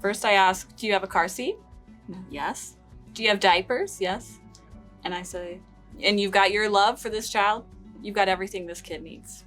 First I ask, do you have a car seat? Yes. Do you have diapers? Yes. And I say, and you've got your love for this child? You've got everything this kid needs.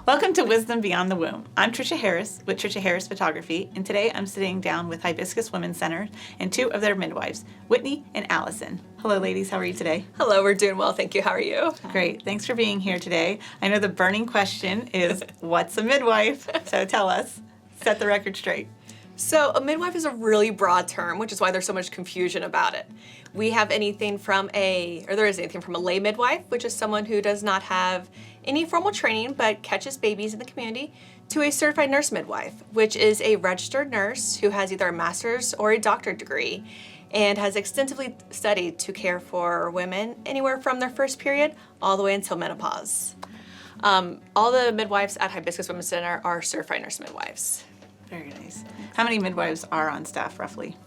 Welcome to Wisdom Beyond the Womb. I'm Tricia Harris with Tricia Harris Photography, and today I'm sitting down with Hibiscus Women's Center and two of their midwives, Whitney and Allison. Hello, ladies. How are you today? Hello, we're doing well. Thank you. How are you? Great. Thanks for being here today. I know the burning question is, what's a midwife? So tell us. Set the record straight. So a midwife is a really broad term, which is why there's so much confusion about it. We have anything from there is anything from a lay midwife, which is someone who does not have any formal training but catches babies in the community, to a certified nurse midwife, which is a registered nurse who has either a master's or a doctorate degree and has extensively studied to care for women anywhere from their first period all the way until menopause. All the midwives at Hibiscus Women's Center are certified nurse midwives. Very nice. How many midwives are on staff, roughly?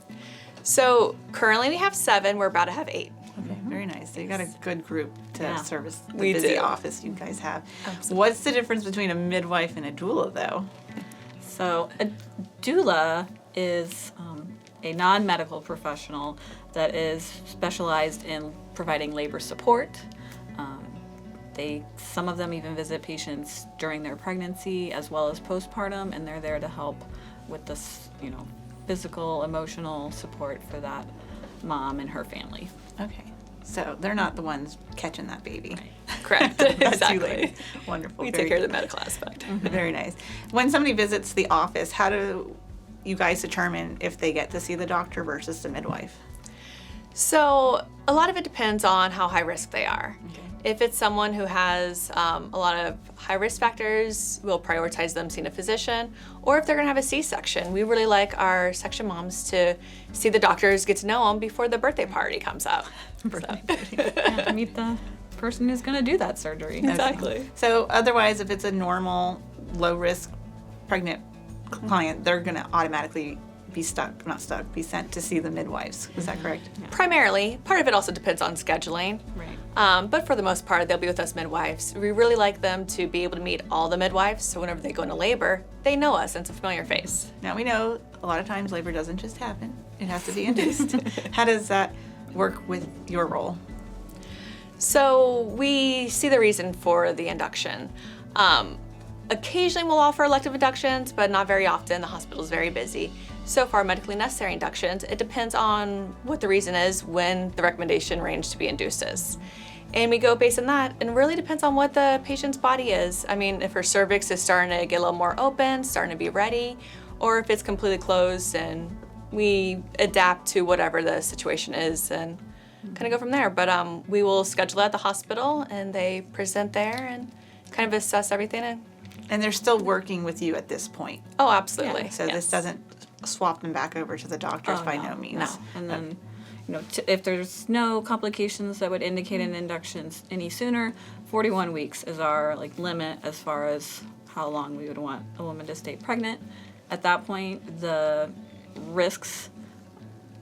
So currently we have 7. We're about to have 8. Okay, very nice. So you got a good group to service the We busy do. office you guys have. Absolutely. What's the difference between a midwife and a doula, though? So a doula is a non-medical professional that is specialized in providing labor support. Some of them even visit patients during their pregnancy as well as postpartum, and they're there to help with this, physical, emotional support for that mom and her family. Okay. So they're not the ones catching that baby. Correct. That's you Exactly. ladies. Wonderful. We Very take care of the good. medical aspect. Very nice. When somebody visits the office, how do you guys determine if they get to see the doctor versus the midwife? So a lot of it depends on how high risk they are. Okay. If it's someone who has a lot of high risk factors, we'll prioritize them seeing a physician. Or if they're gonna have a C-section, we really like our section moms to see the doctors, get to know them before the birthday party comes up. To meet the person who's going to do that surgery. Exactly. So otherwise, if it's a normal, low-risk pregnant client, they're going to automatically be sent to see the midwives. Is that correct? Primarily, part of it also depends on scheduling. Right. But for the most part, they'll be with us midwives. We really like them to be able to meet all the midwives, so whenever they go into labor, they know us and it's a familiar face. Now, we know a lot of times labor doesn't just happen. It has to be induced. How does that work with your role? So we see the reason for the induction. Occasionally we'll offer elective inductions, but not very often. The hospital is very busy. So for our medically necessary inductions, it depends on what the reason is, when the recommendation range to be induced is. And we go based on that, and really depends on what the patient's body is. I mean, if her cervix is starting to get a little more open, starting to be ready, or if it's completely closed, and we adapt to whatever the situation is and kind of go from there. But we will schedule at the hospital, and they present there and kind of assess everything. And they're still working with you at this point. Oh, absolutely. Yeah, so Yes. this doesn't swap them back over to the doctors by no means. No. And then, if there's no complications that would indicate an induction any sooner, 41 weeks is our limit as far as how long we would want a woman to stay pregnant. At that point, the risks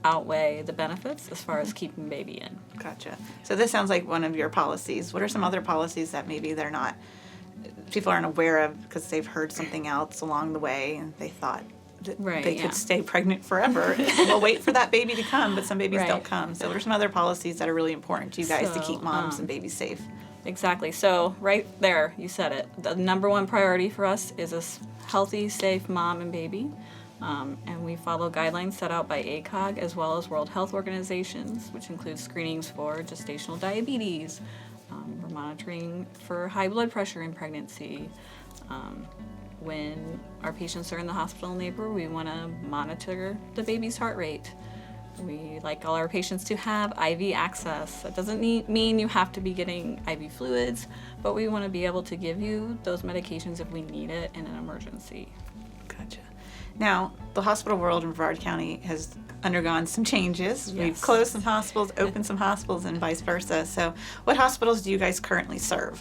outweigh the benefits as far as keeping baby in. Gotcha. So this sounds like one of your policies. What are some other policies that maybe people aren't aware of because they've heard something else along the way and they thought that they could stay pregnant forever? We'll wait for that baby to come, but some babies don't come. So what are some other policies that are really important to you guys to keep moms and babies safe? Exactly. So right there, you said it. The number one priority for us is a healthy, safe mom and baby. And we follow guidelines set out by ACOG as well as World Health Organizations, which includes screenings for gestational diabetes. We're monitoring for high blood pressure in pregnancy. When our patients are in the hospital in labor, we want to monitor the baby's heart rate. We like all our patients to have IV access. That doesn't mean you have to be getting IV fluids, but we want to be able to give you those medications if we need it in an emergency. Gotcha. Now, the hospital world in Brevard County has undergone some changes. Yes. We've closed some hospitals, opened some hospitals, and vice versa. So what hospitals do you guys currently serve?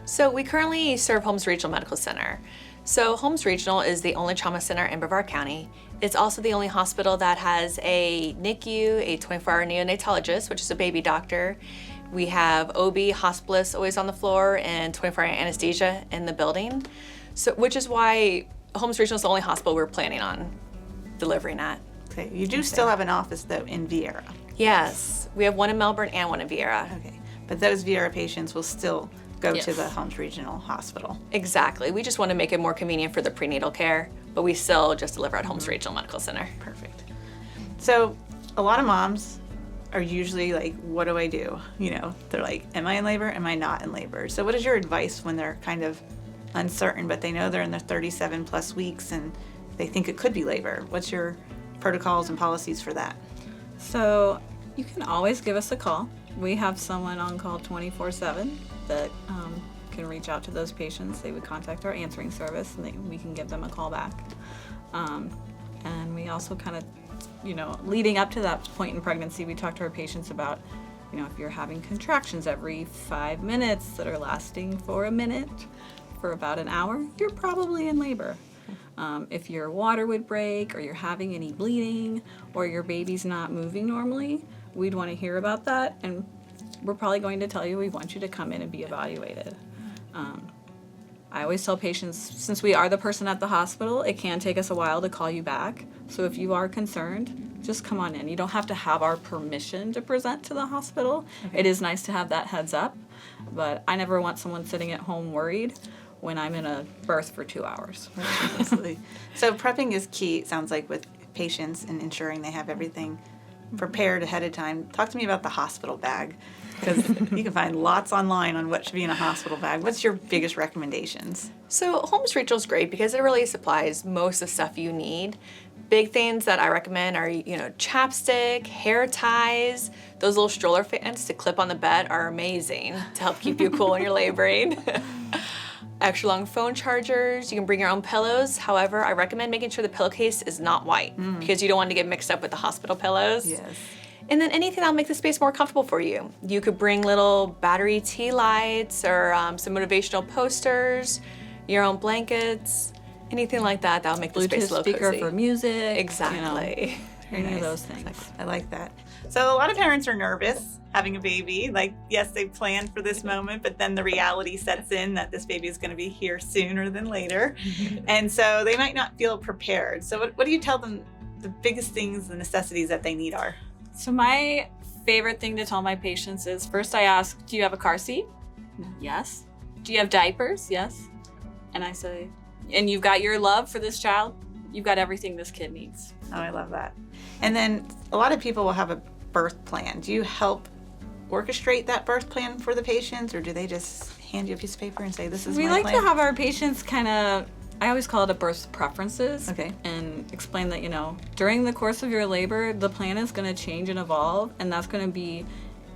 So we currently serve Holmes Regional Medical Center. So Holmes Regional is the only trauma center in Brevard County, It's also the only hospital that has a NICU, a 24-hour neonatologist, which is a baby doctor. We have OB, hospice always on the floor, and 24-hour anesthesia in the building. So, which is why Holmes Regional is the only hospital we're planning on delivering at. Okay, you do still have an office though in Vieira. Yes, we have one in Melbourne and one in Vieira. Okay, but those Vieira patients will still go to the Holmes Regional Hospital. Exactly. We just want to make it more convenient for the prenatal care, but we still just deliver at Holmes Regional Medical Center. Perfect. So a lot of moms are usually like, what do I do? You know, they're like, am I in labor? Am I not in labor? So what is your advice when they're kind of uncertain, but they know they're in their 37 plus weeks and they think it could be labor? What's your protocols and policies for that? So you can always give us a call. We have someone on call 24/7 that can reach out to those patients. They would contact our answering service and we can give them a call back. And we also kind of, leading up to that point in pregnancy, we talk to our patients about, if you're having contractions every 5 minutes that are lasting for a minute, for about an hour, you're probably in labor. If your water would break or you're having any bleeding or your baby's not moving normally, we'd want to hear about that, and we're probably going to tell you we want you to come in and be evaluated. I always tell patients, since we are the person at the hospital, it can take us a while to call you back. So if you are concerned, just come on in. You don't have to have our permission to present to the hospital. Okay. It is nice to have that heads up, but I never want someone sitting at home worried when I'm in a birth for 2 hours. Absolutely. So prepping is key, it sounds like, with patients and ensuring they have everything prepared ahead of time. Talk to me about the hospital bag, because you can find lots online on what should be in a hospital bag. What's your biggest recommendations? So Holmes Regional is great because it really supplies most of the stuff you need. Big things that I recommend are, chapstick, hair ties. Those little stroller fans to clip on the bed are amazing to help keep you cool when you're laboring. Extra long phone chargers. You can bring your own pillows. However, I recommend making sure the pillowcase is not white because you don't want to get mixed up with the hospital pillows. Yes. And then anything that'll make the space more comfortable for you. You could bring little battery tea lights or some motivational posters, your own blankets, anything like that. That'll make the space a little speaker cozy. For music. Exactly. Any of those things. I like that. So a lot of parents are nervous having a baby. Like, yes, they planned for this moment, but then the reality sets in that this baby is going to be here sooner than later. And so they might not feel prepared. So what do you tell them the biggest things, the necessities that they need are? So my favorite thing to tell my patients is, first I ask, do you have a car seat? Yes. Do you have diapers? Yes. And I say, and you've got your love for this child? You've got everything this kid needs. Oh, I love that. And then a lot of people will have a birth plan. Do you help orchestrate that birth plan for the patients, or do they just hand you a piece of paper and say, this is my plan? We like to have our patients kind of, I always call it a birth preferences. Okay. And explain that, during the course of your labor, the plan is going to change and evolve, and that's going to be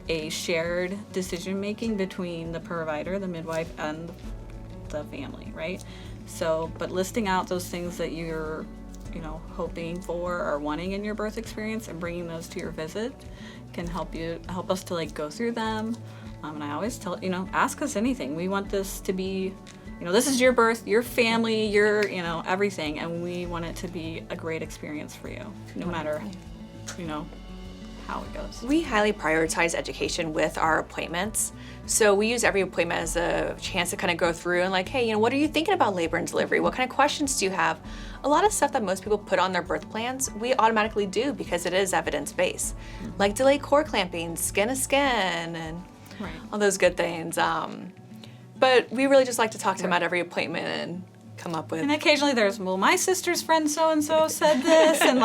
a shared decision making between the provider, the midwife, and the family, right? So, but listing out those things that you're, hoping for or wanting in your birth experience and bringing those to your visit can help us to go through them. And I always tell, ask us anything. We want this to be, this is your birth, your family, your, everything. And we want it to be a great experience for you, no matter, how it goes. We highly prioritize education with our appointments. So we use every appointment as a chance to kind of go through and hey, what are you thinking about labor and delivery? What kind of questions do you have? A lot of stuff that most people put on their birth plans, we automatically do because it is evidence-based. Like delayed cord clamping, skin to skin, and all those good things. But we really just like to talk to them at every appointment and come up with. And occasionally there's, my sister's friend so-and-so said this, and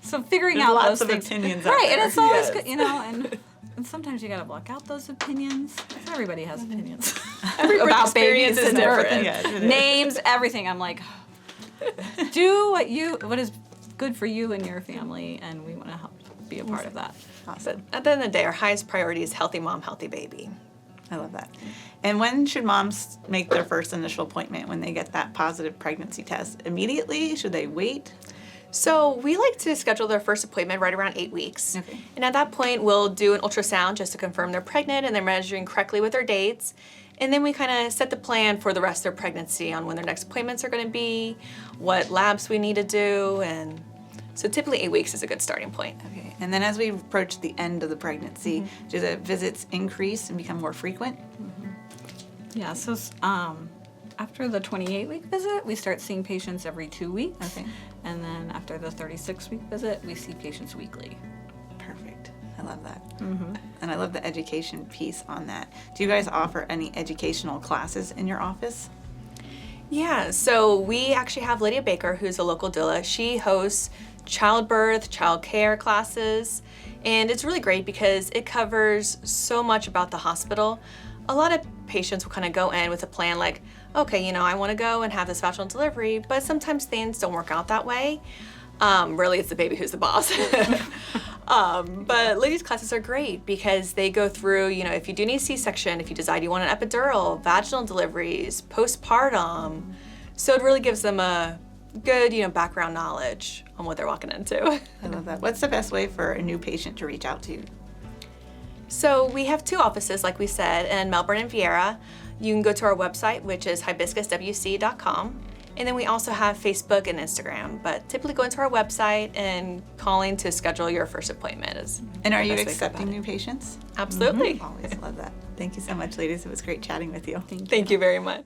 so figuring There's out lots those of things. opinions out right, there. and it's always good, and sometimes you gotta block out those opinions. Everybody has opinions. Everybody's about experience babies is and different. birth, Yes, it is. names, everything. I'm like, do what is good for you and your family, and we want to help be a part of that. Awesome. But at the end of the day, our highest priority is healthy mom, healthy baby. I love that. And when should moms make their first initial appointment when they get that positive pregnancy test? Immediately? Should they wait? So we like to schedule their first appointment right around 8 weeks. Okay. And at that point, we'll do an ultrasound just to confirm they're pregnant and they're measuring correctly with their dates. And then we kind of set the plan for the rest of their pregnancy on when their next appointments are going to be, what labs we need to do, and so typically 8 weeks is a good starting point. Okay. And then as we approach the end of the pregnancy, do the visits increase and become more frequent? Yeah, so after the 28-week visit, we start seeing patients every 2 weeks. Okay. And then after the 36-week visit, we see patients weekly. Perfect. I love that. And I love the education piece on that. Do you guys offer any educational classes in your office? Yeah, so we actually have Lydia Baker, who's a local doula. She hosts childbirth, child care classes, and it's really great because it covers so much about the hospital. A lot of patients will kind of go in with a plan like, okay, you know, I want to go and have this vaginal delivery, but sometimes things don't work out that way. Really, it's the baby who's the boss. But ladies' classes are great because they go through, you know, if you do need C-section, if you decide you want an epidural, vaginal deliveries, postpartum. So it really gives them a good, you know, background knowledge on what they're walking into. I love that. What's the best way for a new patient to reach out to you? So we have 2 offices, like we said, in Melbourne and Viera. You can go to our website, which is hibiscuswc.com. And then we also have Facebook and Instagram, but typically go into our website and calling to schedule your first appointment is. And are you the best way to go accepting about new patients? Absolutely. Always love that. Thank you so much, ladies. It was great chatting with you. Thank you very much.